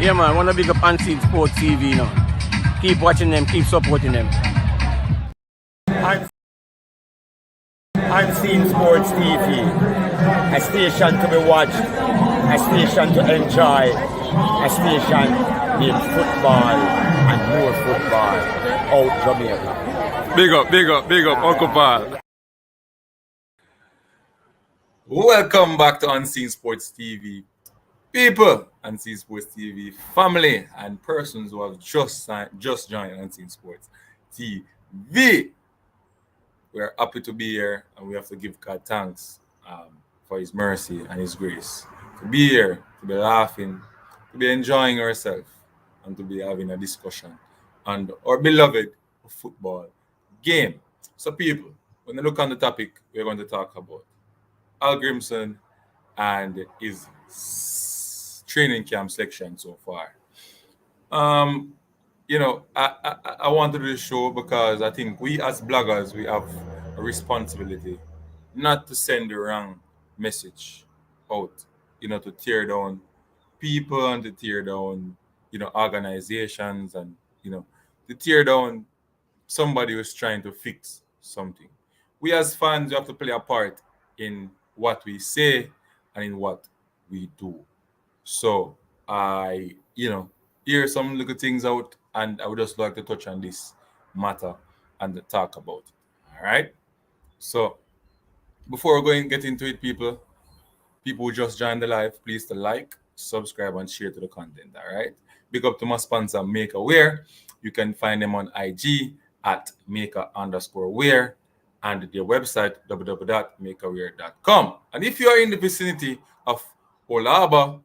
Yeah, man. Want to big up Unseen Sports TV now. Keep watching them. Keep supporting them. Unseen Sports TV, a station to be watched, a station to enjoy, a station with football and more football out Jamaica. Big up, Uncle Paul. Welcome back to Unseen Sports TV. People, Unseen Sports TV, family, and persons who have just joined Unseen Sports TV. We're happy to be here, and we have to give God thanks for His mercy and His grace. To be here, to be laughing, to be enjoying ourselves, and to be having a discussion on our beloved football game. So, people, when you look on the topic, we're going to talk about Al Grimson and his training camp section so far. I want to do this show because I think we as bloggers, we have a responsibility not to send the wrong message out, to tear down people and to tear down, organizations and, to tear down somebody who's trying to fix something. We as fans, we have to play a part in what we say and in what we do. So I, hear some little things out, and I would just like to touch on this matter and talk about it. All right. So before we go and get into it, people who just joined the live, please to like, subscribe, and share to the content. All right. Big up to my sponsor, Maker Wear. You can find them on IG at maker_wear and their website www.makerwear.com. And if you are in the vicinity of Olaba,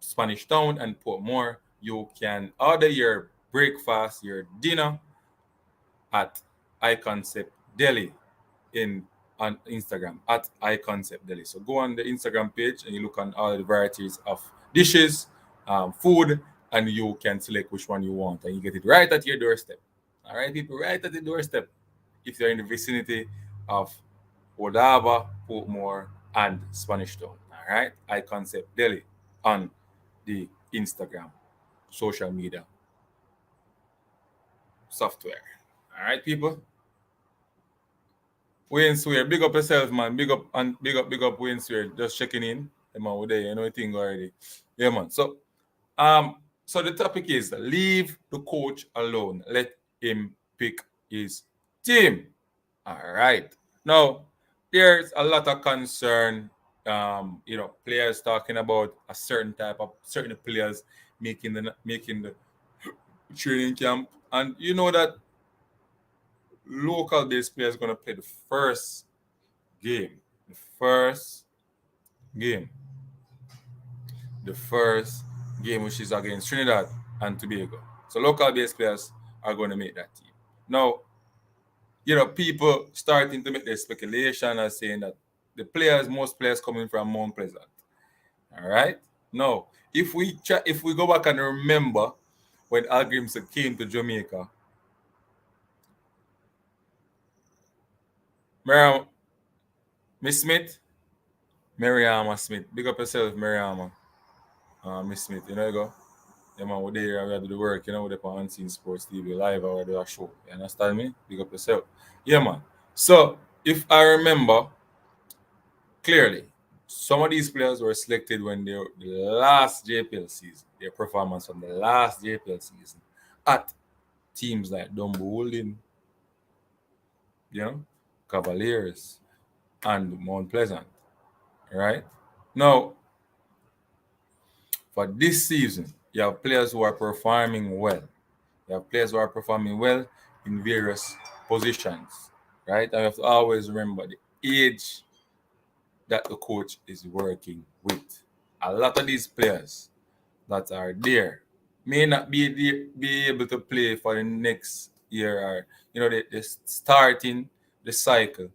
Spanish Town, and Portmore, you can order your breakfast, your dinner at iConcept Deli on Instagram at iConcept Deli. So go on the Instagram page and you look on all the varieties of dishes, food, and you can select which one you want, and you get it right at your doorstep. All right, people, right at the doorstep. If you're in the vicinity of Odaba, Portmore, and Spanish Town. All right, iConcept Deli on the Instagram social media software. All right, people. Wayne Swear, big up yourself, man. Big up Wayne Swear. Just checking in. Yeah, man, we're there. You know the thing already. Yeah, man. So the topic is leave the coach alone. Let him pick his team. All right. Now, there's a lot of concern. Players talking about a certain players making the training camp, and you know that local based players going to play the first game, the first game, which is against Trinidad and Tobago. So local based players are going to make that team. Now, people starting to make their speculation and saying that most players coming from Mount Pleasant. All right. Now, if we go back and remember when Al Grimson came to Jamaica, Miss Smith, Mariama Smith, big up yourself, Mariama, Miss Smith. You go. Yeah, man, we're there. We have to do the work. We're there on Unseen Sports TV live or do a show. You understand me? Big up yourself. Yeah, man. So if I remember clearly, some of these players were selected when the last JPL season, their performance from the last JPL season at teams like Dumbo Holding, Cavaliers, and Mount Pleasant. Right? Now, for this season, you have players who are performing well. You have players who are performing well in various positions. Right? And you have to always remember the age that the coach is working with. A lot of these players that are there may not be able to play for the next year, or they're starting the cycle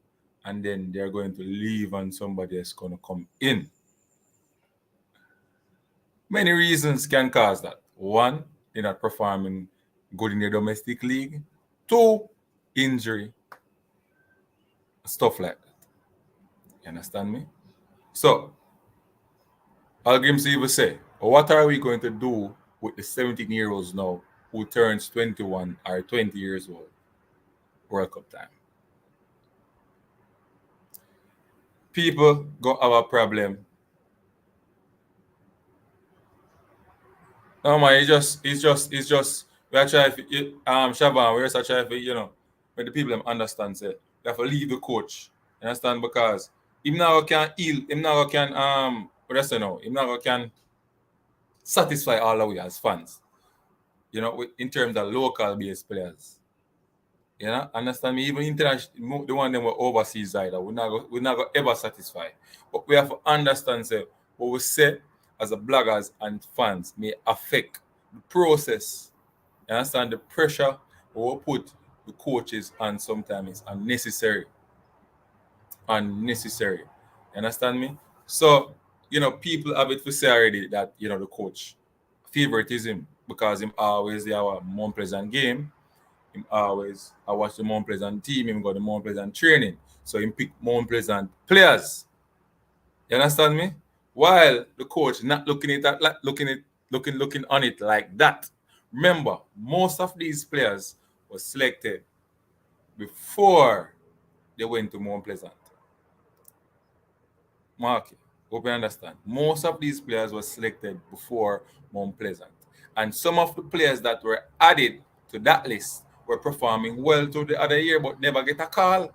and then they're going to leave and somebody else going to come in. Many reasons can cause that. One, they're not performing good in the domestic league. Two, injury, stuff like that. You understand me? So, Al Grimson will say, what are we going to do with the 17-year-olds now who turns 21 or 20 years old. World Cup time. People go have a problem. No man, it's just we are trying to Shaban, we're just trying to, when the people understand say we have to leave the coach. You understand? Because him now can heal, him now can what I say now, him now can satisfy all of we as fans. In terms of local based players. Understand me? Even international, the one them were overseas either. We not go ever satisfy. But we have to understand say what we say as a bloggers and fans may affect the process. You understand the pressure we put the coaches on sometimes is unnecessary. Unnecessary. You understand me? So, people have it to say already that, the coach favoritism because him always they have a Mount Pleasant game. Him always I watch the Mount Pleasant team, him got the Mount Pleasant training. So him pick Mount Pleasant players. You understand me? While the coach not looking at that, looking on it like that. Remember, most of these players were selected before they went to Mount Pleasant. Mark, hope you understand. Most of these players were selected before Mount Pleasant. And some of the players that were added to that list were performing well to the other year but never get a call.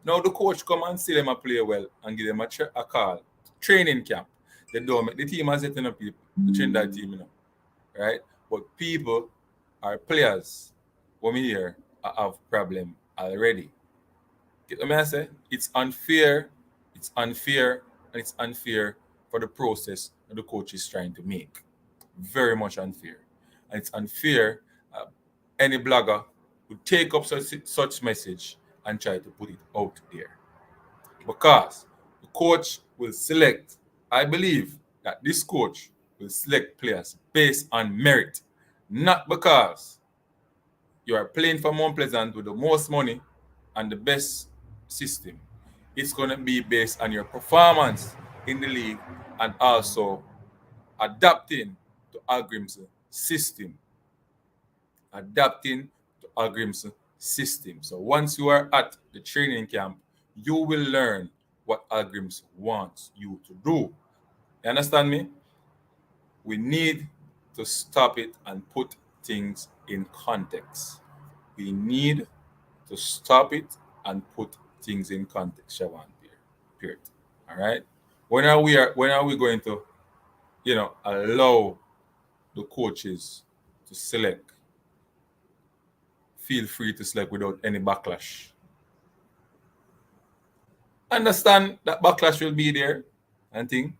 Now the coach come and see them a play well and give them a call. Training camp. They don't make the team as setting up people to train that team, right? But people are players when we here have problem already. Get what I say? It's unfair, and it's unfair for the process that the coach is trying to make. Very much unfair. And it's unfair any blogger would take up such message and try to put it out there. Because the coach will select, I believe that this coach will select players based on merit, not because you are playing for Mount Pleasant with the most money and the best system. It's going to be based on your performance in the league and also adapting to Algrim's system. Adapting to Algrim's system. So once you are at the training camp, you will learn what Algrims wants you to do. You understand me? We need to stop it and put things in context. We need to stop it and put things in context, Shaban. Period. All right. When are we going to, allow the coaches to select? Feel free to select without any backlash. Understand that backlash will be there and thing,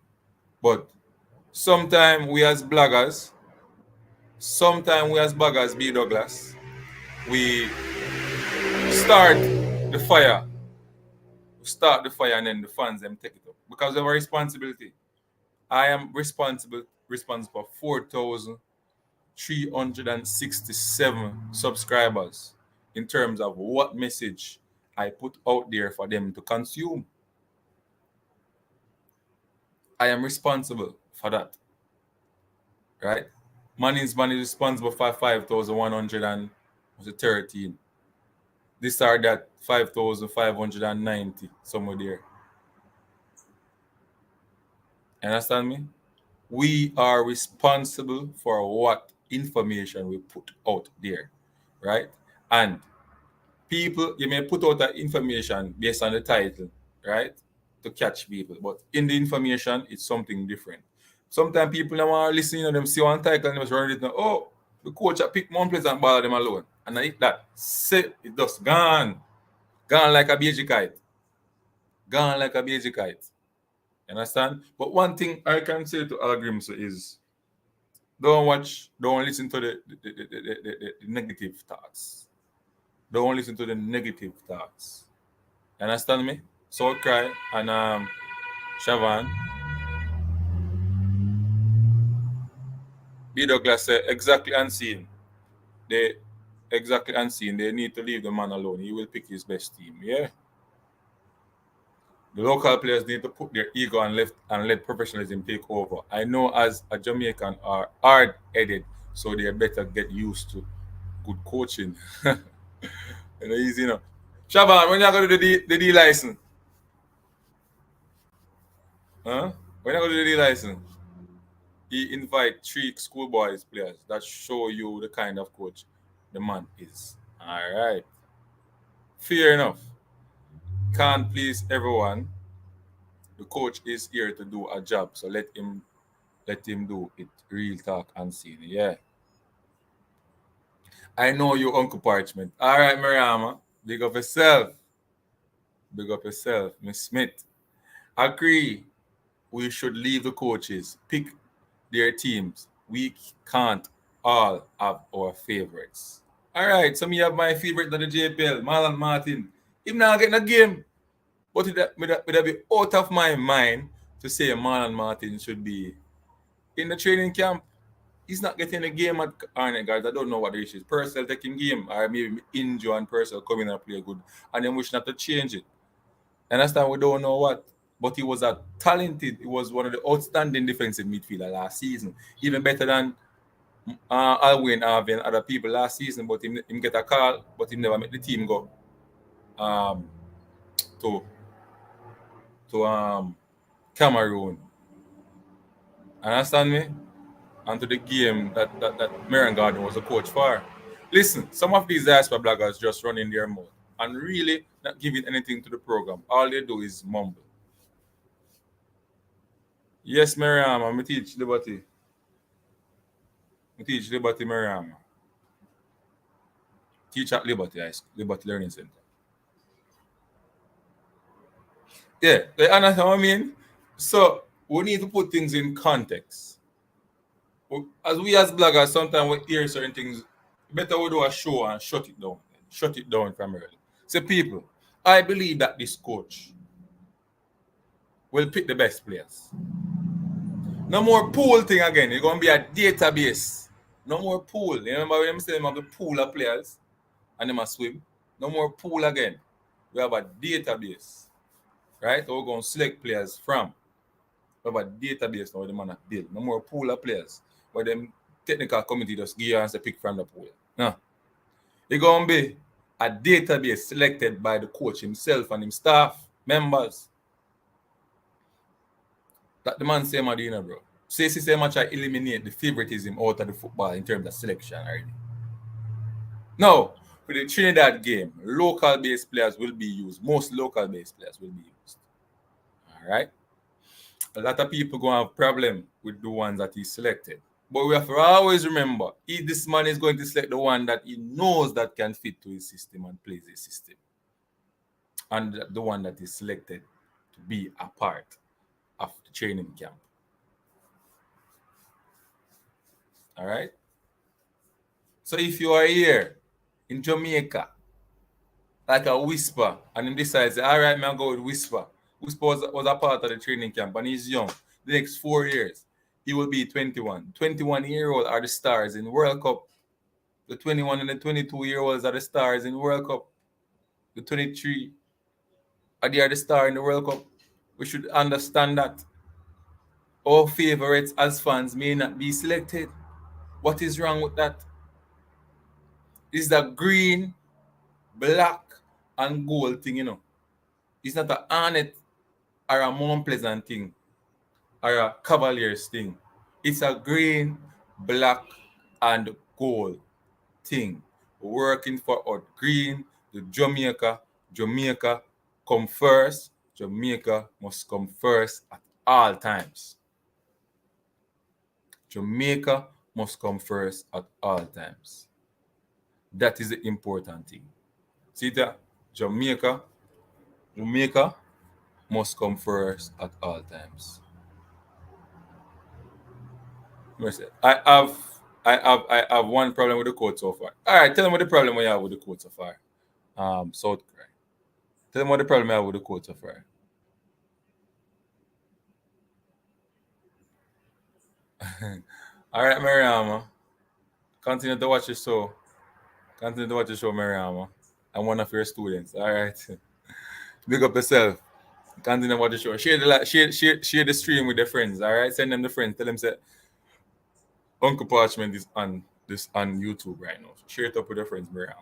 but sometimes we as bloggers, B Douglas, we start the fire. And then the fans them take it up. Because of our responsibility. I am responsible for 4,367 subscribers in terms of what message I put out there for them to consume. I am responsible for that. Right? Money is responsible for 5,113. This are that 5,590 somewhere there. Understand me? We are responsible for what information we put out there, right? And people, you may put out that information based on the title, right? To catch people, but in the information, it's something different. Sometimes people don't want to listen, them see one title and they must run it now. Oh, the coach at pick Mount Pleasant ball them alone. And I hit that. Say it just gone. Gone like a BG kite. Gone like a BG kite. You understand? But one thing I can say to Algrims is don't listen to the negative thoughts. Don't listen to the negative thoughts. You understand me? Soul Cry and Shavan. B Douglas said exactly unseen. They need to leave the man alone. He will pick his best team. Yeah. The local players need to put their ego and let professionalism take over. I know as a Jamaican are hard-headed So they better get used to good coaching. Easy enough. Shaban, when you going to do the D license? Huh? When you going to do the D license? He invite 3 schoolboys players that show you the kind of coach the man is. All right. Fair enough. Can't please everyone. The coach is here to do a job, so let him do it. Real talk and scene. Yeah. I know you, Uncle Parchment. All right, Mariama. Big up yourself. Big up yourself, Miss Smith. Agree. We should leave the coaches. Pick their teams. We can't all have our favorites. All right, so me have my favorite in the JPL, Marlon Martin. Him now getting a game, but it be out of my mind to say Marlon Martin should be in the training camp. He's not getting a game at Arnett, guys. I don't know what the issue is. Purcell taking game, or maybe injure and Purcell come in and play good, and then we should have to change it. Understand? We don't know what. But he was he was one of the outstanding defensive midfielder last season. Even better than Alwyn Harvey and other people last season, but him get a call, but he never made the team go to Cameroon. Understand me? And to the game that Marion Garden was a coach for. Listen, some of these diaspora bloggers just running their mouth and really not giving anything to the program. All they do is mumble. Yes, Mariam, I teach Liberty. I teach Liberty, Mariam. Teach at Liberty High School, Liberty Learning Center. Yeah, you understand what I mean? So we need to put things in context. As bloggers, sometimes we hear certain things. Better we do a show and shut it down. Shut it down primarily. So people, I believe that this coach will pick the best players. No more pool thing again. It's going to be a database. No more pool. You remember when I said have the pool of players and they must swim? No more pool again. We have a database. Right? So we're going to select players from. We have a database now the man build. No more pool of players. But them technical committee just give you and say pick from the pool. No. It's going to be a database selected by the coach himself and his staff, members. That the man say Medina, bro. Say much I eliminate the favoritism out of the football in terms of selection already. Now, for the Trinidad game, local based players will be used. Most local based players will be used. Alright? A lot of people gonna have problem with the ones that he selected. But we have to always remember, this man is going to select the one that he knows that can fit to his system and plays his system. And the one that is selected to be a part of the training camp. All right? So if you are here in Jamaica, like a Whisper, and he decides, all right, man, go with Whisper. Whisper was a part of the training camp, and he's young. The next 4 years, he will be 21. 21-year-old are the stars in World Cup. The 21 and the 22-year-olds are the stars in World Cup. The 23 are the star in the World Cup. We should understand that our favorites as fans may not be selected. What is wrong with that? It's the green, black, and gold thing, you know. It's not a Arnett or a Mount Pleasant thing or a Cavaliers thing. It's a green, black, and gold thing. Working for our green, the Jamaica come first. Jamaica must come first at all times. Jamaica must come first at all times. That is the important thing. See that? Jamaica must come first at all times. I have one problem with the code so far. All right, tell them what the problem you have with the code so far. South Korea. Tell them what the problem you have with the code so far. All right, Mariama. Continue to watch the show. Mariama. I'm one of your students. All right. Big up yourself. Continue to watch the show. Share the stream with your friends. All right. Send them the friends. Tell them say Uncle Parchment is on YouTube right now. So share it up with your friends, Miriam.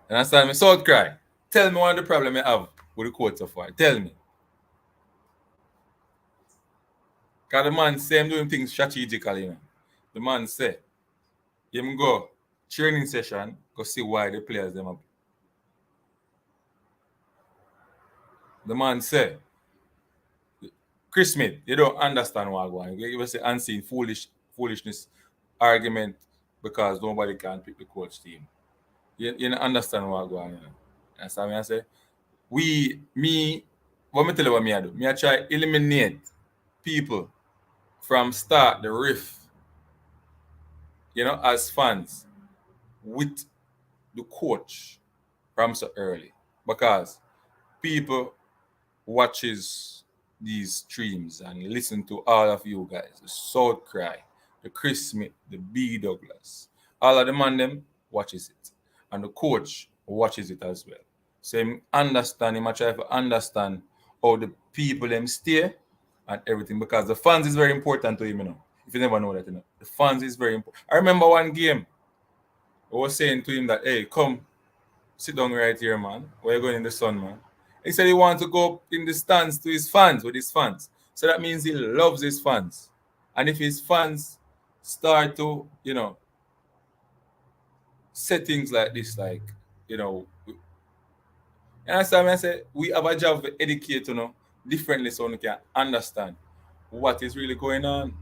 You understand me? South Cry. Tell me what the problem you have with the court so far. Tell me. Because the man say him doing things strategically. You know? The man say, him go training session, go see why the players them up. The man say, Chris Smith, you don't understand what I'm going. You will say unseen foolishness argument because nobody can pick the coach team. You don't understand what I'm going. You know? That's what I say. What me tell you what me I do? Me I try eliminate people from start the riff, as fans with the coach from so early. Because people watches these streams and listen to all of you guys, the South Cry, the Chris Smith, the B Douglas. All of the man them watches it. And the coach watches it as well. So him understand, him I try to understand how the people them stay and everything, because the fans is very important to him, If you never know that, the fans is very important. I remember one game, I was saying to him that, hey, come sit down right here, man. Where you going in the sun, man? He said he wants to go in the stands to his fans, with his fans. So that means he loves his fans. And if his fans start to, say things like this, like, and that's why I say we have a job to educate, differently so we can understand what is really going on.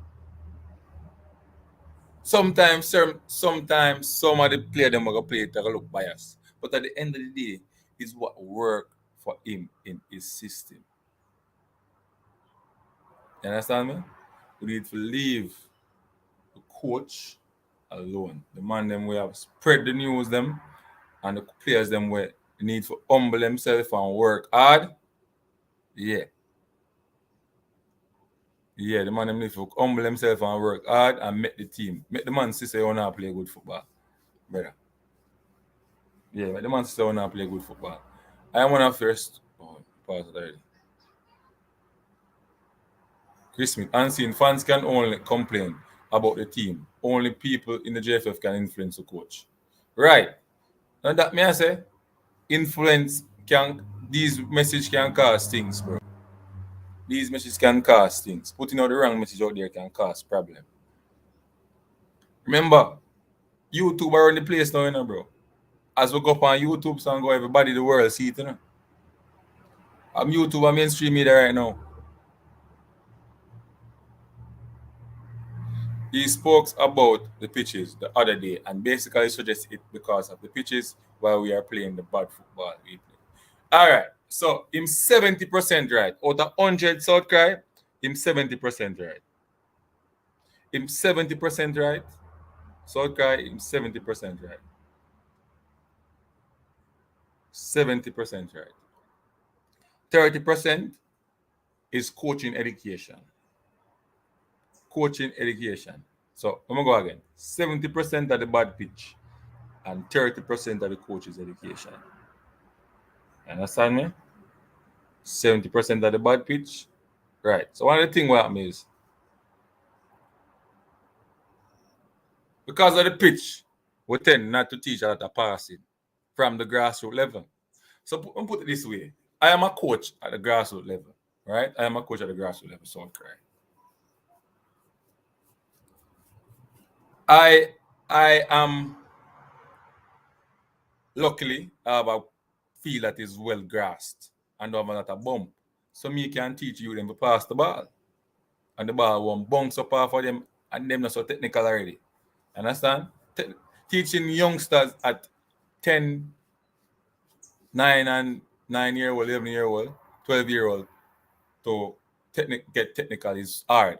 Sometimes some of the players them will play it to look biased. But at the end of the day, it's what work for him in his system. You understand me? We need to leave the coach alone. The man them we have spread the news them, and the players them we need to humble themselves and work hard. Yeah. Yeah, the man them need to humble themselves and work hard and make the team. Make the man see say you not play good football. Brother. Yeah, make the man see say you not play good football. I am one of first. Oh, pause it already. Chris Smith, unseen fans can only complain about the team. Only people in the JFF can influence the coach. Right. And that may I say, these messages can cause things, bro. These messages can cause things. Putting out the wrong message out there can cause problem. Remember, YouTube are in the place now, bro. As we go up on YouTube, so go everybody in the world see it, I'm YouTube and mainstream media right now. He spoke about the pitches the other day and basically suggested it because of the pitches while we are playing the bad football we play. All right, so him 70% right. Out of 100 South Cry, him 70% right. Him 70% right. South Cry, him 70% right. 70% right. 30% is coaching education. Coaching education. So I'm gonna go again. 70% of the bad pitch and 30% of the coach's education. You understand me? 70% of the bad pitch. Right. So one of the things what happens is because of the pitch, we tend not to teach a lot of passing from the grassroots level. So I'm put it this way. I am a coach at the grassroots level. Right? I am a coach at the grassroots level, so I'm correct. I am luckily I have a field that is well grassed and don't have a lot of bump. So me can teach you them to pass the ball. And the ball won't bounce up off of them and them not so technical already. Understand? Teaching youngsters at 10, 9-year-old, 11-year-old, 12-year-old to get technical is hard.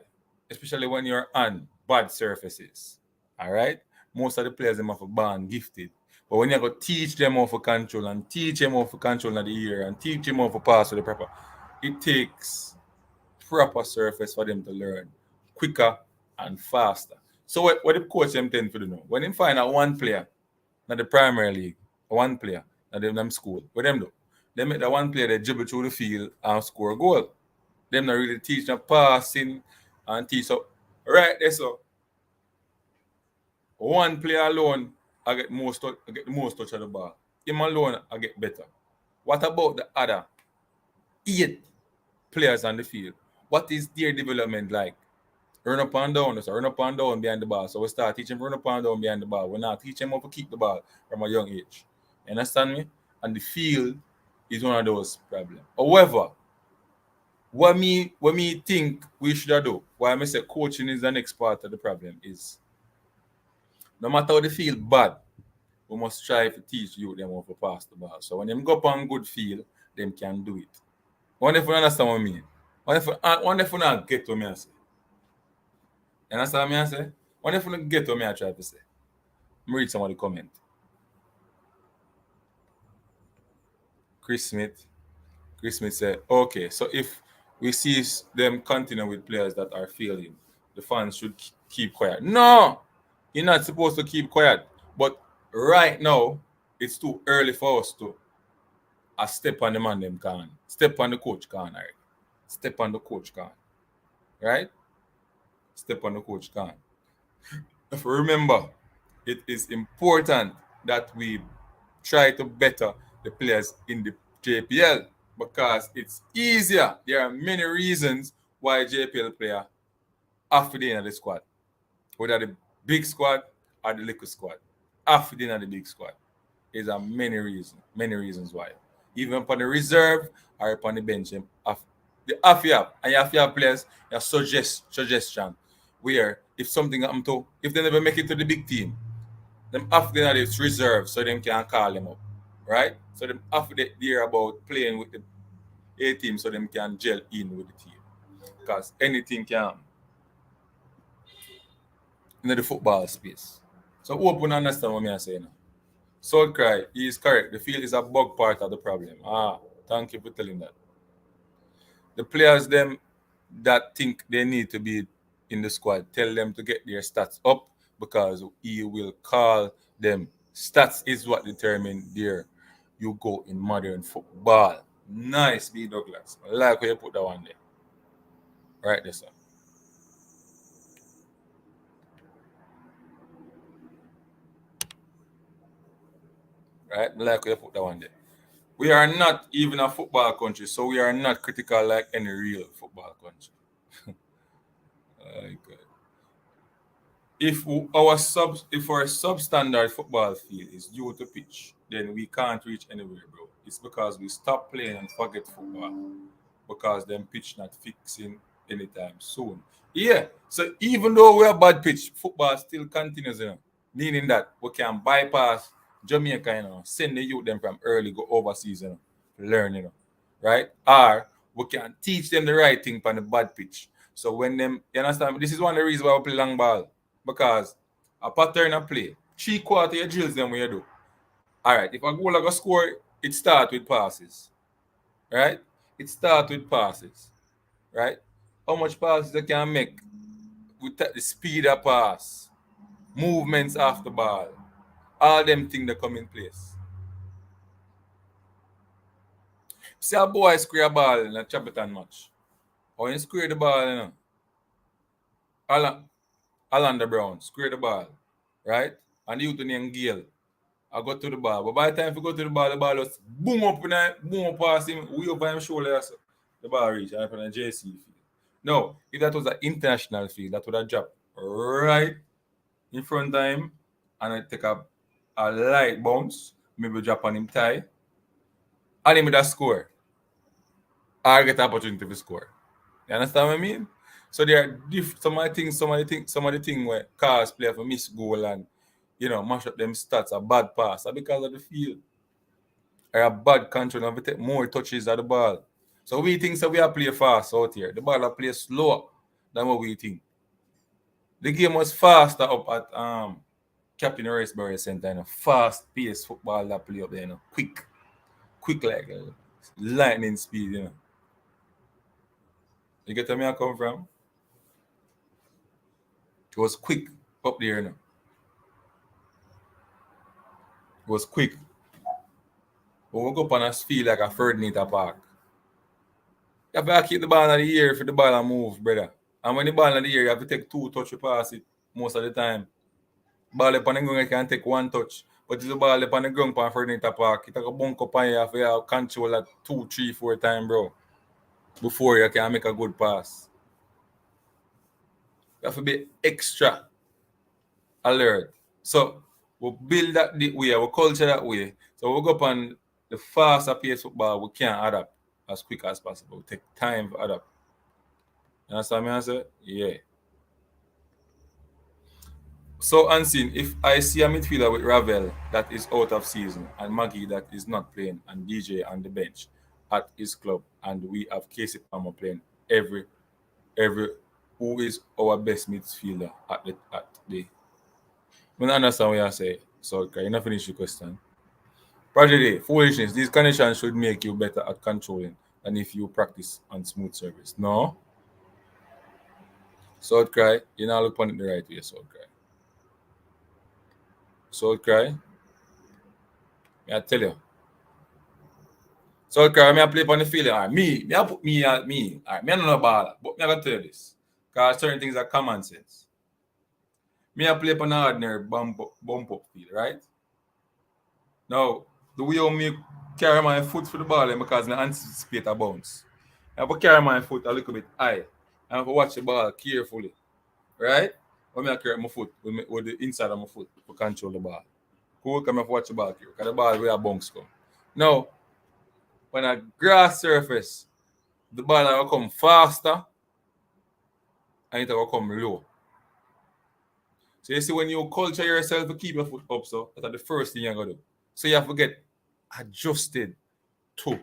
Especially when you're on bad surfaces. All right, most of the players them have a born gifted, but when you go teach them how to control and teach them how to control in the ear and teach them how to pass to the proper, it takes proper surface for them to learn quicker and faster. So what the coach them tend to do now? When they find out one player, not the Premier League, one player, not them school, what them do? they make that one player they dribble through the field and score a goal. Them not really teach them passing and teach up. Right there, so one player alone I get the most touch of the ball. Him alone I get better. What about the other 8 players on the field? What is their development like? Run up and down, so run up and down behind the ball. So we start teaching run up and down behind the ball. We're not teaching them how to keep the ball from a young age. You understand me? And the field is one of those problems. However, what me think we should do, why I say coaching is the next part of the problem, is no matter how they feel bad, we must try to teach you them how to pass the ball. So when them go up on good field, them can do it. Wonder if you understand what I mean. Wonder if you not get what I say. You understand what I say? Wonder if you not get what I try to say. Let me read some of the comment. Chris Smith said, okay, so if we see them continue with players that are failing, the fans should keep quiet. No, you're not supposed to keep quiet. But right now, it's too early for us to step on the man them can. Step on the coach can, right? Step on the coach can. Right? Step on the coach can. If you remember, it is important that we try to better the players in the JPL because it's easier. There are many reasons why JPL player have to be in the squad. Whether the big squad or the little squad. Have to be in the big squad. There's a many reasons why. Even upon the reserve or upon the bench, and you have players, you suggestion where if something happen to, if they never make it to the big team, them after that it's reserved so them can call them up. Right? So them after they hear about playing with the A team so them can gel in with the team. Because anything can in the football space. So hope you understand what I'm saying now. Soul Cry, he is correct. The field is a bug part of the problem. Thank you for telling that. The players them that think they need to be in the squad, tell them to get their stats up because he will call them. Stats is what determine there you go in modern football. Nice, B. Douglas. I like where you put that one there. Right there, sir. Right? I like where you put that one there. We are not even a football country, so we are not critical like any real football country. If our substandard football field is due to pitch, then we can't reach anywhere, bro. It's because we stop playing and forget football because them pitch not fixing anytime soon. Yeah. So even though we are bad pitch, football still continues, meaning that we can bypass Jamaica, send the youth them from early go overseas, learn, right? Or we can teach them the right thing on the bad pitch. So when them, you understand, this is one of the reasons why we play long ball. Because a pattern of play, 3/4 your drills them when you do. All right, if a goal go score, it starts with passes. Right? It starts with passes. Right? How much passes you can make with the speed of pass, movements off the ball, all them things that come in place. See a boy square a ball in a Chapeton match. Or you square the ball, Alanda Brown, square the ball, right? And you to name Gale. I got to the ball. But by the time you go to the ball was boom up past him, way over him shoulder. So the ball reach and from the JC field. No, if that was an international field, that would have dropped right in front of him and I take a light bounce, maybe drop on him tie, and he would have score. Or get the opportunity to score. You understand what I mean? So there are some of the things where cars play for miss goal and mash up them stats, a bad pass, are because of the field. Or a bad control and we take more touches of the ball. So we think we are play fast out here. The ball are play slower than what we think. The game was faster up at Captain Racebury Center, fast paced football that play up there, quick like lightning speed, You get where I come from? It was quick up there, It was quick. But we go up on a field like a Ferdinand Park. You have to keep the ball in the air for the ball and move, brother. And when the ball in the air, you have to take 2 touch to pass it most of the time. Ball up on the ground, you can take 1 touch. But if the ball up on the ground for Ferdinand Park, you take a bunk up on you, have to control that 2, 3, 4 times, bro. Before you can make a good pass. You have to be extra alert. So we build that way, we culture that way. So we go up on the faster pace football, we can't adapt as quick as possible. We take time to adapt. You understand me? I say? Yeah. So unseen, if I see a midfielder with Ravel that is out of season and Maggie that is not playing and DJ on the bench at his club and we have Casey Palmer playing every who is our best midfielder at the I don't understand what you say. So can you not finish your question? Prodigy, foolishness. These conditions should make you better at controlling than if you practice on smooth surface. No. South Cry, you now look on it the right way, South Cry. South Cry. I tell you. South Cry, I play on the field. Right, I put me. All right, me I don't know ball, but me I gotta tell you this. Because certain things are common sense. I play on an ordinary bump up field, right? Now, the way how me carry my foot for the ball because I anticipate a bounce. I have to carry my foot a little bit high. I have to watch the ball carefully. Right? When I carry my foot with the inside of my foot to control the ball. Cool, come have to watch the ball here. Because the ball where a bounce come. Now, when a grass surface, the ball will come faster and it will come low. So you see when you culture yourself to keep your foot up, so that's the first thing you're gonna do. So you have to get adjusted to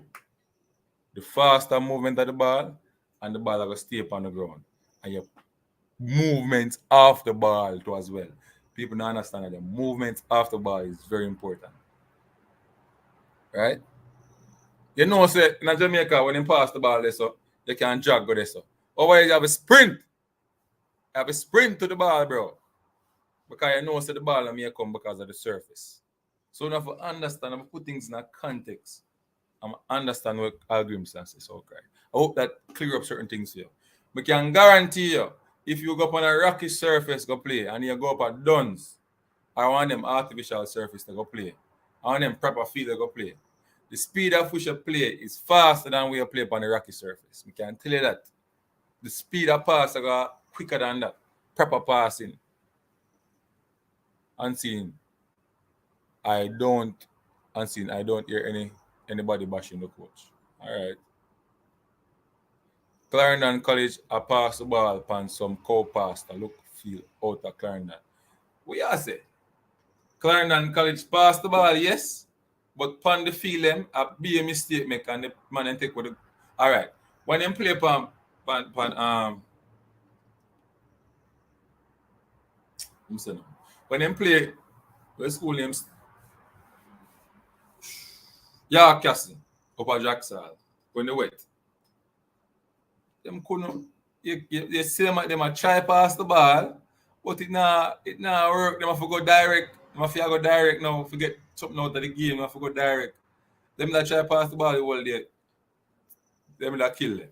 the faster movement of the ball and the ball will stay up on the ground. And your movements off the ball too as well. People don't understand that the movements off the ball is very important. Right? You know, say in Jamaica, when you pass the ball there, so you can jog go there. So. Or you have a sprint. You have a sprint to the ball, bro. Because you know, so the ball may come because of the surface. So you have to understand, I put things in a context. I understand what algorithms is okay. I hope that clear up certain things here. I can guarantee you, if you go up on a rocky surface go play and you go up at Duns, I want them artificial surface to go play. I want them proper field to go play. The speed at which you play is faster than we play upon the rocky surface. We can tell you that. The speed of pass go quicker than that. Proper passing. Unseen. I don't hear anybody bashing the coach. All right. Clarendon College a pass the ball upon some co-pass to look feel out of Clarendon. We are say Clarendon College pass the ball, yes, but upon the field them be a mistake make and the man and take with the all right. When them play upon when them play what school names York Castle up at Jackson when they wet. Them couldn't you see them a try pass the ball, but it not work. Them have to go direct. Them have to go direct now. Forget something out of the game. Them have to go direct. Them that try pass the ball the whole day. Them that kill them.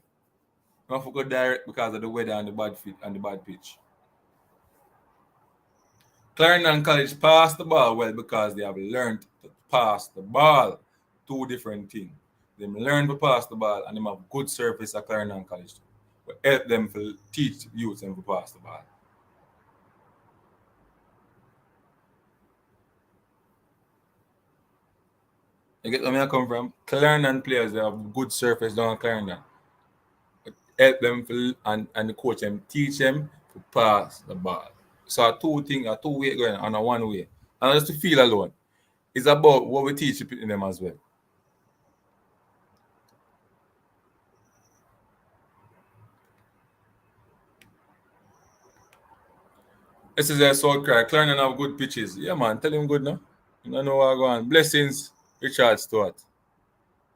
Them have to go direct because of the weather and the bad fit and the bad pitch. Clarendon College pass the ball well because they have learned to pass the ball. Two different things. They learn to pass the ball and they have good surface at Clarendon College. But help them to teach youth them to pass the ball. You get where I come from? Clarendon players, they have good surface down at Clarendon. Help them and the coach them teach them to pass the ball. So a two way going and a one way. And just to feel alone. It's about what we teach in them as well. This is a South Cry. Clarendon have good pitches. Yeah, man. Tell him good now. You don't know what I'm going. Blessings, Richard Stewart.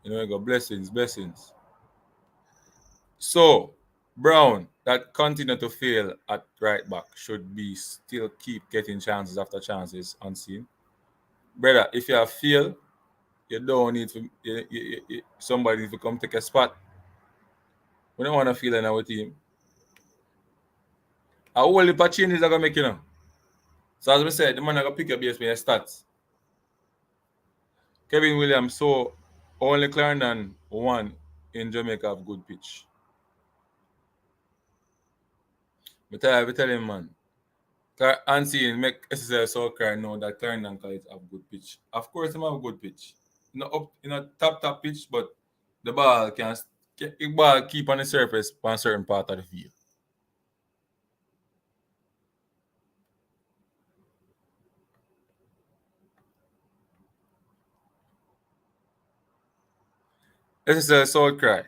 You know, you go blessings. So, Brown, that continue to fail at right back should be still keep getting chances after chances unseen. Brother, if you have failed, You don't need to somebody to come take a spot. We don't want to feel in our team. A whole heap of changes are gonna make, you know. So as we said, the man are gonna pick your base with your stats. Kevin Williams, so only Clarendon one in Jamaica have good pitch. But I tell him, man, Unseen make SSL Soccer know that Clarendon College have good pitch. Of course, they have good pitch. Not up, top pitch, but the ball the ball keep on the surface on a certain part of the field. SSL South Cry.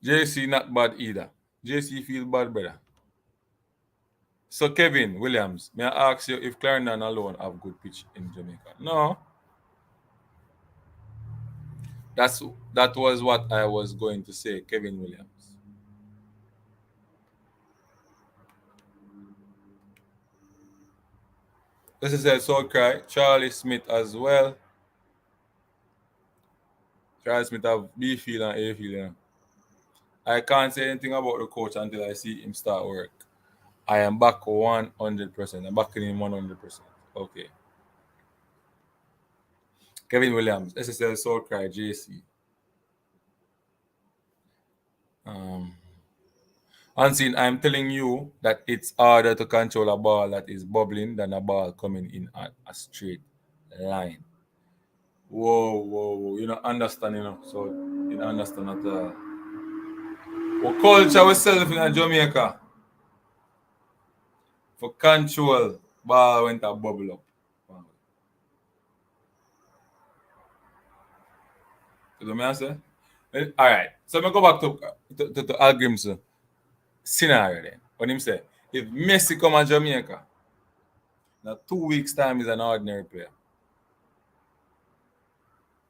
JC not bad either. JC feel bad, brother. So Kevin Williams, may I ask you if Clarendon alone have good pitch in Jamaica? No. That was what I was going to say, Kevin Williams. This is a South Cry. Charlie Smith as well. Charlie Smith have B field and A field. You know. I can't say anything about the coach until I see him start work. I am back 100%. I'm backing him 100%. Okay. Kevin Williams, SSL South Cry, JC. Unseen, I'm telling you that it's harder to control a ball that is bubbling than a ball coming in at a straight line. Whoa. You don't understand, you know. So you don't understand at all. What culture we self in Jamaica? For control, ball went a bubble up. Wow. You know what I say? All right. So I'm going to go back to Al Grimm's scenario then. What him say? If Messi come to Jamaica, now 2 weeks' time is an ordinary player.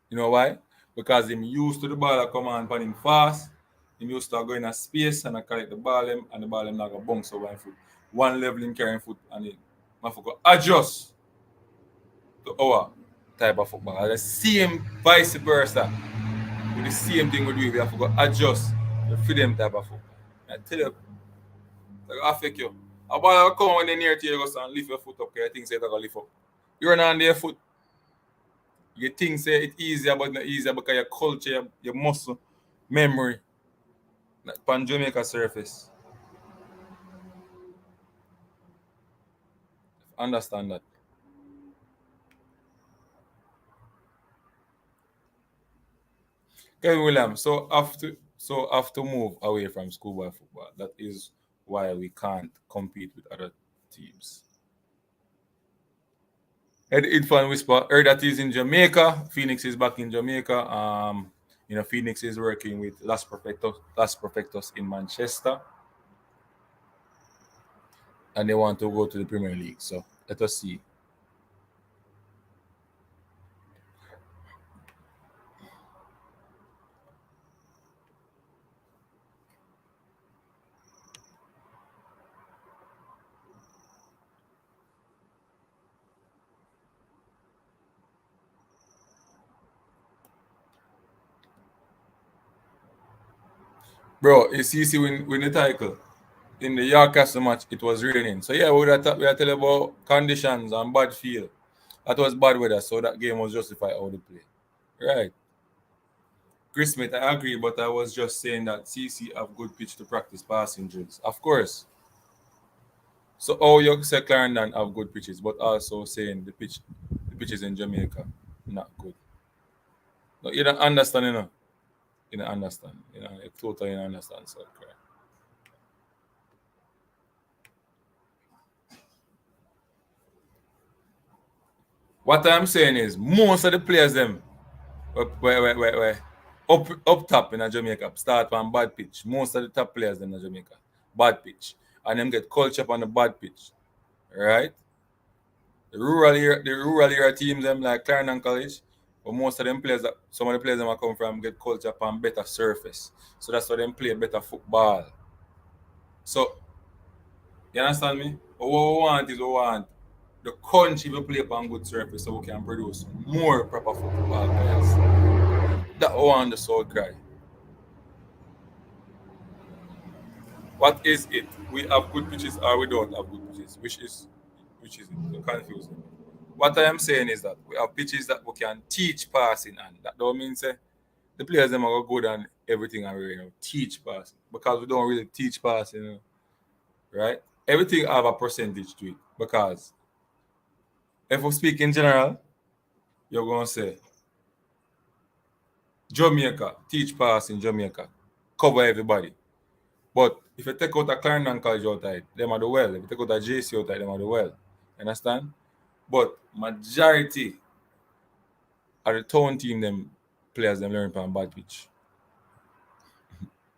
You know why? Because him used to the ball that come on him fast. Him used to go in a space and I collect the ball him and the ball him not go bounce over him foot. One level in carrying foot and it must go adjust to our type of football. The same vice versa. With the same thing we do, we have to go adjust to fit them type of football. I tell you, like affect you. A ball will come when they near to you and lift your foot up because you think say it's going to lift up. You're not on their foot. You think say it's easier, but not easier because your culture, your muscle, memory, on Jamaica surface. Understand that. Kevin Williams, so have to move away from schoolboy football. That is why we can't compete with other teams. Ed Idfan Whisper, heard that he's in Jamaica. Phoenix is back in Jamaica. Phoenix is working with Las Perfectos in Manchester. And they want to go to the Premier League. So let us see. Bro, you see when the title in the Yorkcastle match, it was raining. So yeah, we are telling about conditions and bad field. That was bad weather, so that game was justified how to play. Right. Chris Smith, I agree, but I was just saying that CC have good pitch to practice passing drills. Of course. So you say Clarendon have good pitches, but also saying the pitches in Jamaica not good. No, you don't understand, you know. You don't understand. You totally don't understand. So okay. What I'm saying is most of the players them up top in Jamaica start on bad pitch. Most of the top players in Jamaica bad pitch, and them get culture on the bad pitch, right? The rural area teams them like Clarendon College, but most of them players some of the players them are come from get culture on better surface, so that's why them play better football. So You understand me? But what we want is we want the country to play upon good surface so we can produce more proper football players. That we want the soul cry. What is it? We have good pitches or we don't have good pitches? Which is it? You're confusing me. What I am saying is that we have pitches that we can teach passing and that don't mean say the players them are good and everything and we teach passing. Because we don't really teach passing, right? Everything have a percentage to it. Because if we speak in general, you're gonna say Jamaica, teach passing Jamaica, cover everybody. But if you take out a Clarendon College out of it, them are the well. If you take out a JC out of it, them are the well. Understand? But majority of the town team, them players, them learn from bad pitch.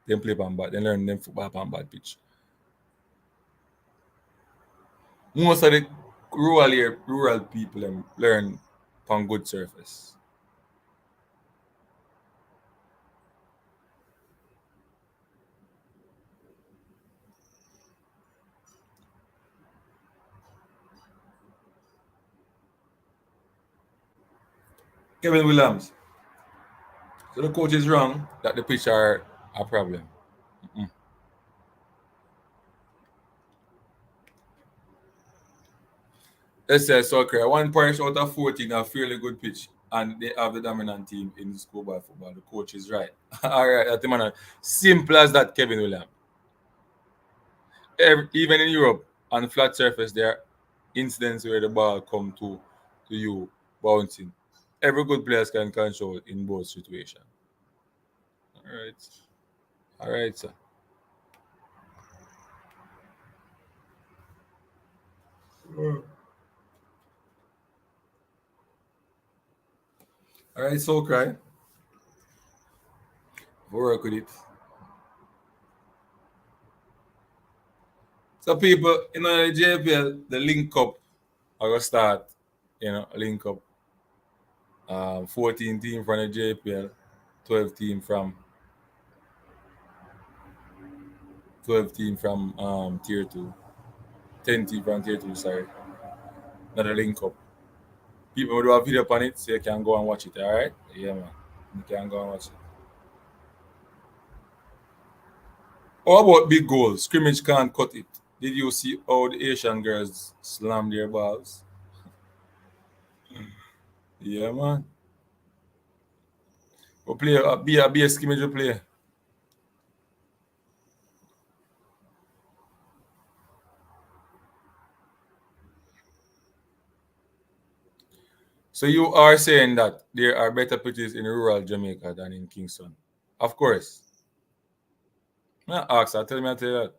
Them play from bad. They learn them football from bad pitch. Most of the rural people them learn from good surface. Kevin Williams. So the coach is wrong that the pitch are a problem. Let's say soccer. One parish out of 14 a fairly good pitch, and they have the dominant team in the schoolboy football. The coach is right. All right, that's the man. Simple as that, Kevin Williams. Even in Europe, on flat surface, there are incidents where the ball come to you bouncing. Every good player can control in both situations. All right, sir. All right, so cry. We'll work with it. So people, the JPL, the link up, I gonna start, link up. 14 team from the JPL, 12 team from tier 2, 10 team from tier 2, sorry. Another link up. People will do a video upon it, so you can go and watch it, alright? Yeah, man. You can go and watch it. How about big goals? Scrimmage can't cut it. Did you see how the Asian girls slam their balls? Yeah, man. We play be a scrimmage we play. So you are saying that there are better pitches in rural Jamaica than in Kingston? Of course. I ask, I tell you that.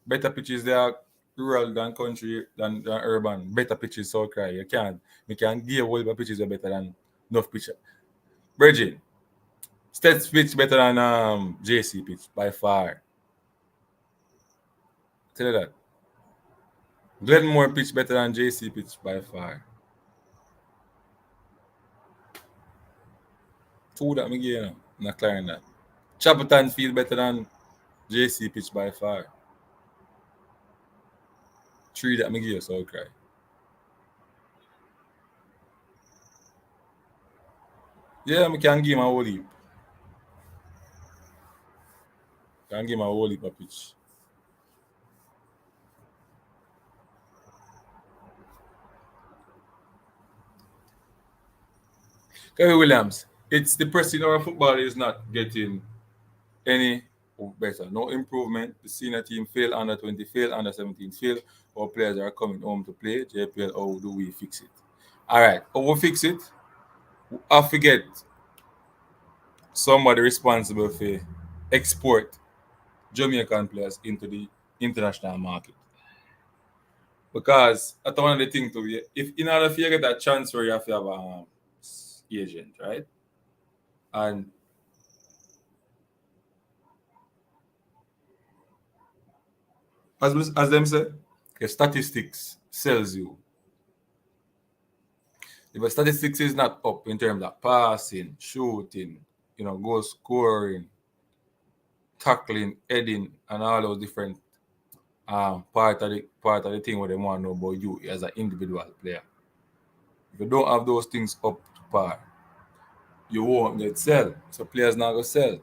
Better pitches there rural than country than urban. Better pitches so cry. You can't give all the pitches are better than enough pitch. Virgin. States pitch better than JC pitch by far. Tell you that. Glenmore pitch better than JC pitch by far. Two that me give you, not clearing that. Chapelton feel better than JC pitch by far. 3 that me give you, so cry. Yeah, I can give him a whole heap. Can give him a whole heap of pitch. Kevin Williams, it's the person in our football is not getting any better. No improvement. The senior team fail, under 20 fail, under 17 fail. Our players are coming home to play. JPL, how do we fix it? All right, how we fix it? I forget somebody responsible for export Jamaican players into the international market. Because that's one of the things to be, if in order for you to get a transfer, you have to have an agent, right? And as them say, okay, statistics sells you. If the statistics is not up in terms of passing, shooting, goal scoring, tackling, heading, and all those different part of the thing what they want to know about you as an individual player. If you don't have those things up to par, you won't get sell. So players not gonna sell,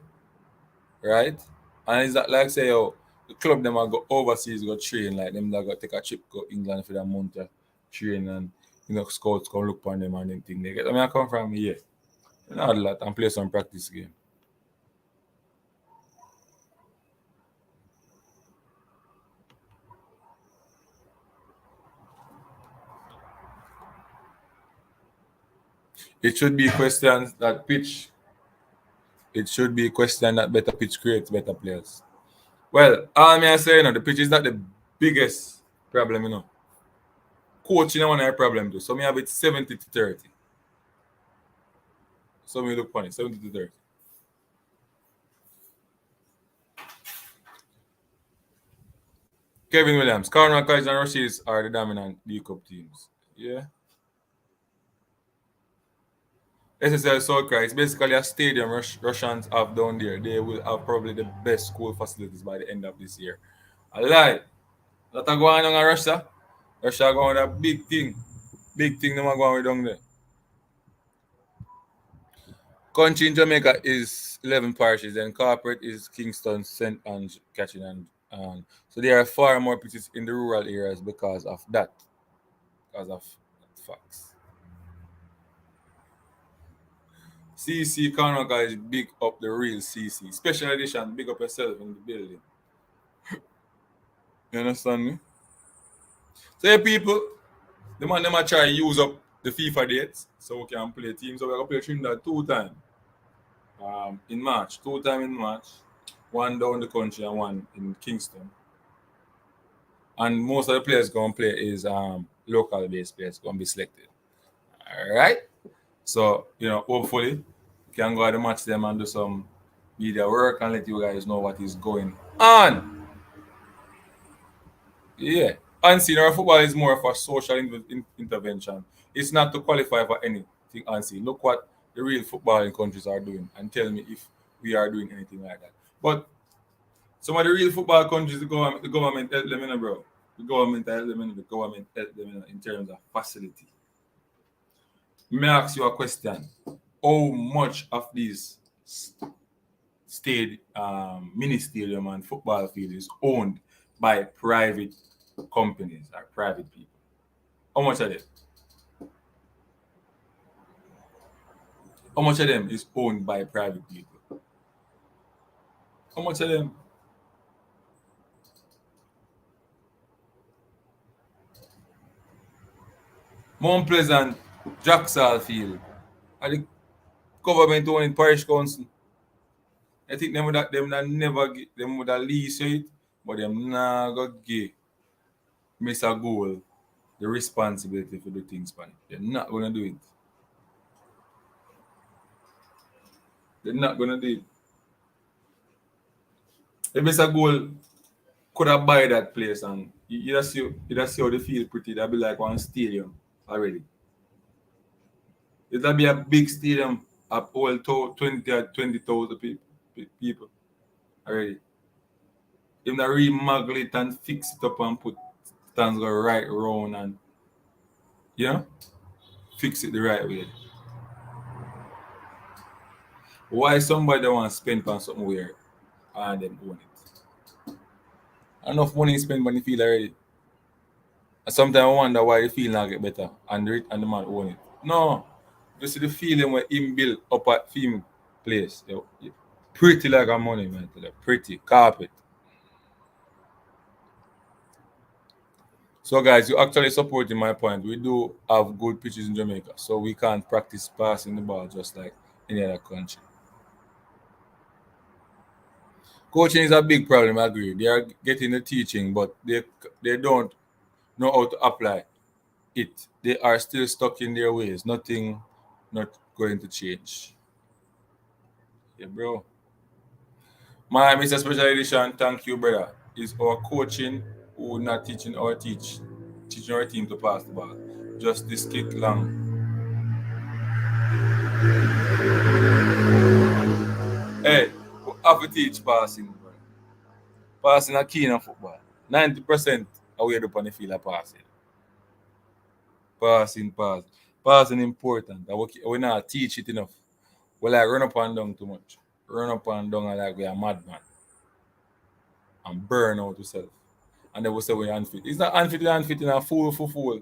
right? And it's not like say yo, the club them are go overseas go train like them that go take a trip go England for that month train and scouts come look on them and them thing. They get I mean I come from here. You know a lot and play some practice game. It should be questions that pitch. It should be a question that better pitch creates better players. Well, all me I say, the pitch is not the biggest problem. Coaching one of the problem too. So me have it 70 to 30. So me look funny, 70 to 30. Kevin Williams, Cornwall College and Rushies are the dominant D Cup teams. Yeah. SSL Soulcry, it's basically a stadium Russians have down there. They will have probably the best school facilities by the end of this year. I lie. That are going on in Russia. Russia are going with a big thing. Big thing them are going with down there. Country in Jamaica is 11 parishes, and corporate is Kingston, St. Ange, Catching, and so there are far more pitches in the rural areas because of that. Because of facts. CC Cornwall College, big up the real CC. Special edition, big up yourself in the building. You understand me? So yeah, people, the man them a try use up the FIFA dates so we can play teams. So we're gonna play Trinidad 2 times. In March. 2 times in March. 1 down the country and 1 in Kingston. And most of the players gonna play is local based players gonna be selected. Alright? So, hopefully we can go out and match them and do some media work and let you guys know what is going on. Yeah. Unseen, our football is more of a social intervention. It's not to qualify for anything unseen. Look what the real footballing countries are doing and tell me if we are doing anything like that. But some of the real football countries, the government help them, bro. The government help them in terms of facility. May I ask you a question? How much of these mini stadium and football field is owned by private companies or private people? How much of them? How much of them is owned by private people? How much of them? Mount Pleasant, Jacksal Field, and the government owned parish council. I think them would have lease it, but them not gonna give Mr. Goal the responsibility for the things, man. They're not gonna do it. They're not gonna do it. If Mr. Goal could have buy that place and you just see how they feel pretty, that'd be like one stadium already. It'll be a big stadium of all 20,000 people already. If they remodel it and fix it up and put stands go right around and fix it the right way. Why somebody want to spend on something weird and them own it? Enough money spent when you feel already. And sometimes I wonder why the feel not get better and the man own it. No. You see the feeling when him build up at film place. Pretty like a money, man. Pretty carpet. So guys, you actually supporting my point. We do have good pitches in Jamaica, so we can't practice passing the ball just like any other country. Coaching is a big problem, I agree. They are getting the teaching, but they don't know how to apply it. They are still stuck in their ways. Nothing not going to change. Yeah, bro. My Mr. Special Edition, thank you, brother. Is our coaching who not teaching our teaching our team to pass the ball. Just this kick long. Hey, we have to teach passing, bro. Passing a key in football. 90% of we do on the field are passing. Passing important. And we not teach it enough. We like run up and down too much. Run up and down and like we are madman. And burn out yourself. And then we say we're unfit. It's not unfit in a fool.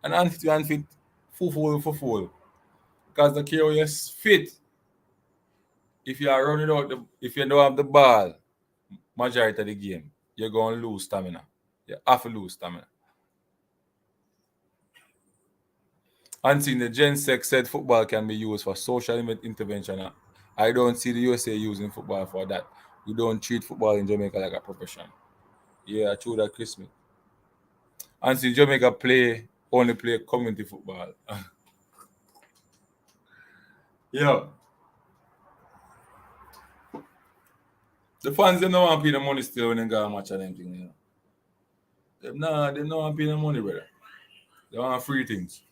And unfit, fool. Because the care you're fit. If you are running out, if you don't have the ball, majority of the game, you're going to lose stamina. You have to lose stamina. And seeing the Gen Sex said football can be used for social intervention. I don't see the USA using football for that. We don't treat football in Jamaica like a profession. Yeah, true that, Chris Smith. And see Jamaica only play community football. Yeah. The fans, they don't want to pay the money still when they go and match and everything, you know. They don't want to pay the money, brother. They want free things.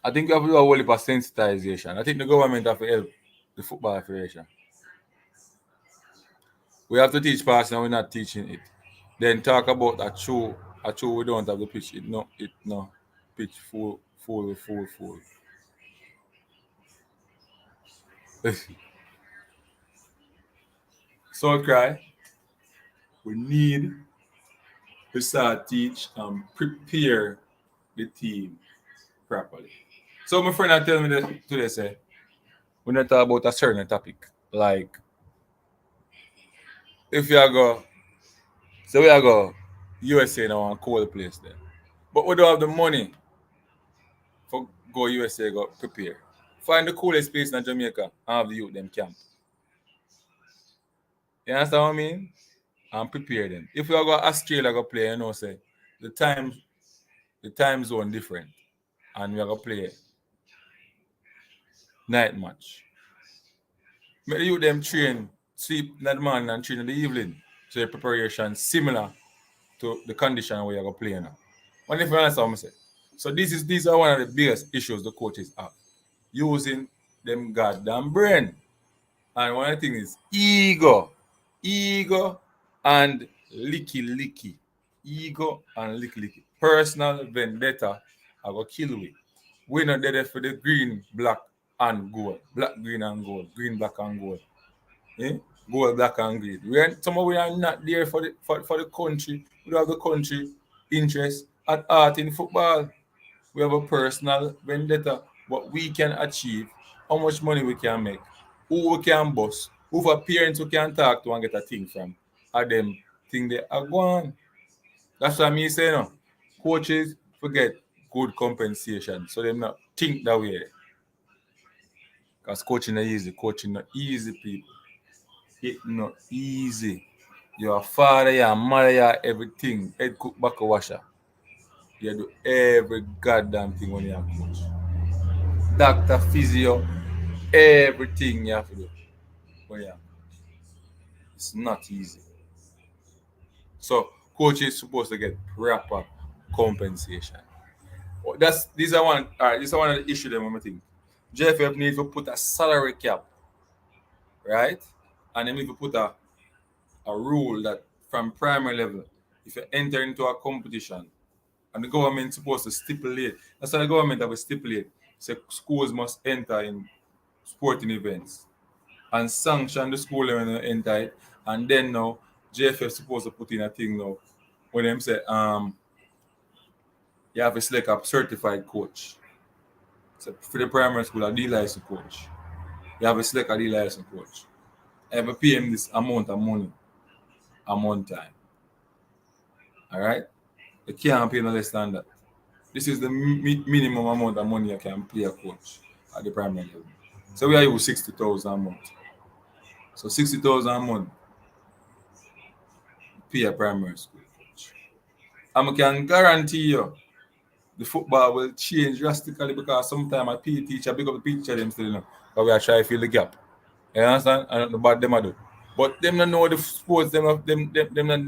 I think we have to do a whole heap of sensitization. I think the government have to help the football federation. We have to teach passing and we're not teaching it. Then talk about a show we don't have the pitch. Pitch full. So cry. We need to start teach and prepare the team properly. So my friend tell me that today say when I talk about a certain topic, like if you go, so we are go USA now and cold place there. But we don't have the money for go USA go prepare. Find the coolest place in Jamaica and have the youth them camp. You understand what I mean? And prepare them. If we are go Australia go play, you know, say the time zone different. And we are gonna play night match. Make the youth them train, sleep in the morning and train in the evening. So your preparation similar to the condition where you're gonna play now. What if you understand what I'm saying? So these are one of the biggest issues the coaches have. Using them goddamn brain. And one of the things is ego and licky. Ego and licky. Personal vendetta I go kill we. We're not there for the green, black, and gold. Black, green, and gold. Green, black, and gold. Gold, black, and green. We are not there for the country. We have the country interest at art in football. We have a personal vendetta. What we can achieve, how much money we can make, who we can boss, who for parents we can talk to and get a thing from. And them thing they are gone. That's what me say no. Coaches forget good compensation. So they not think that way. Because coaching not easy, people. It's not easy. You're a father, you're a mother, you're everything. Head cook, back a washer. You do every goddamn thing when you're a coach. Doctor, physio, everything you have to do when you're a coach. It's not easy. So coach is supposed to get proper compensation. These are one of the issues that I think. JFF needs to put a salary cap, right? And they need to put a rule that from primary level, if you enter into a competition, and the government is supposed to stipulate, that's why the government have to stipulate, say schools must enter in sporting events and sanction the school when they enter it, and then now JFF is supposed to put in a thing now when them say you have to select a certified coach. So for the primary school, a D-license coach. You have to select a D-license coach. You have to pay him this amount of money a month time. Alright? You can't pay no less than that. This is the minimum amount of money you can pay a coach at the primary level. So we are use 60,000 a month. So 60,000 a month pay a primary school coach. And I can guarantee you the football will change drastically because sometimes a PE teacher, big up the PE teacher them still, you know, because we are trying to fill the gap. You understand? I don't know about them I do. But them don't know the sports, them don't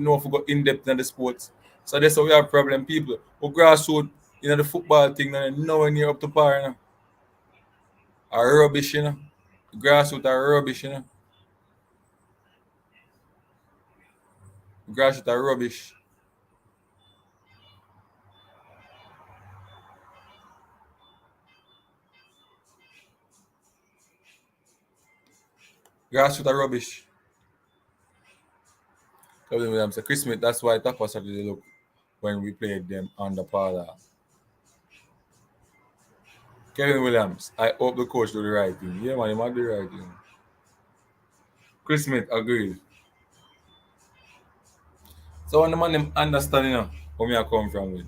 know if we go in depth in the sports. So that's how we have problem. People who grassroots, you know, the football thing, nowhere near up to par, you know. Are rubbish, you know. The grassroots are rubbish, you know. Grassroots are rubbish. Grassroots are rubbish. Kevin Williams said, Chris Smith, that's why Tapa started to look when we played them on the parlor. Kevin Williams, I hope the coach do the right thing. Yeah, man, he might do the right thing. Chris Smith agreed. So when the man them understand, where me I come from with.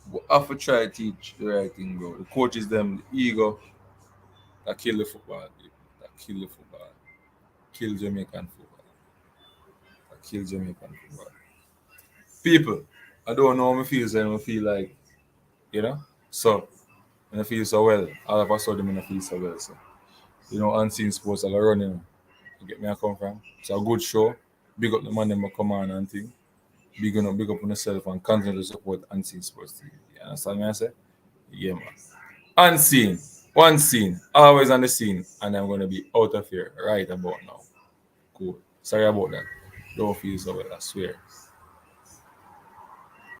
We have to try to teach the right thing, bro. The coaches them, the ego, that kill the football, people. That kill the football. Kill Jamaican football. That kill Jamaican football. People, I don't know how I feel, so I feel like, so when I feel so well, all of a sudden I feel so well. So, unseen sports are running. You get me I come from. It's a good show. Big up the man them come on and thing. Big up on yourself and continue to support Unseen Sports TV. You understand me I say? Yeah, man. Unseen. One scene. Always on the scene. And I'm gonna be out of here right about now. Cool. Sorry about that. Don't feel so well, I swear.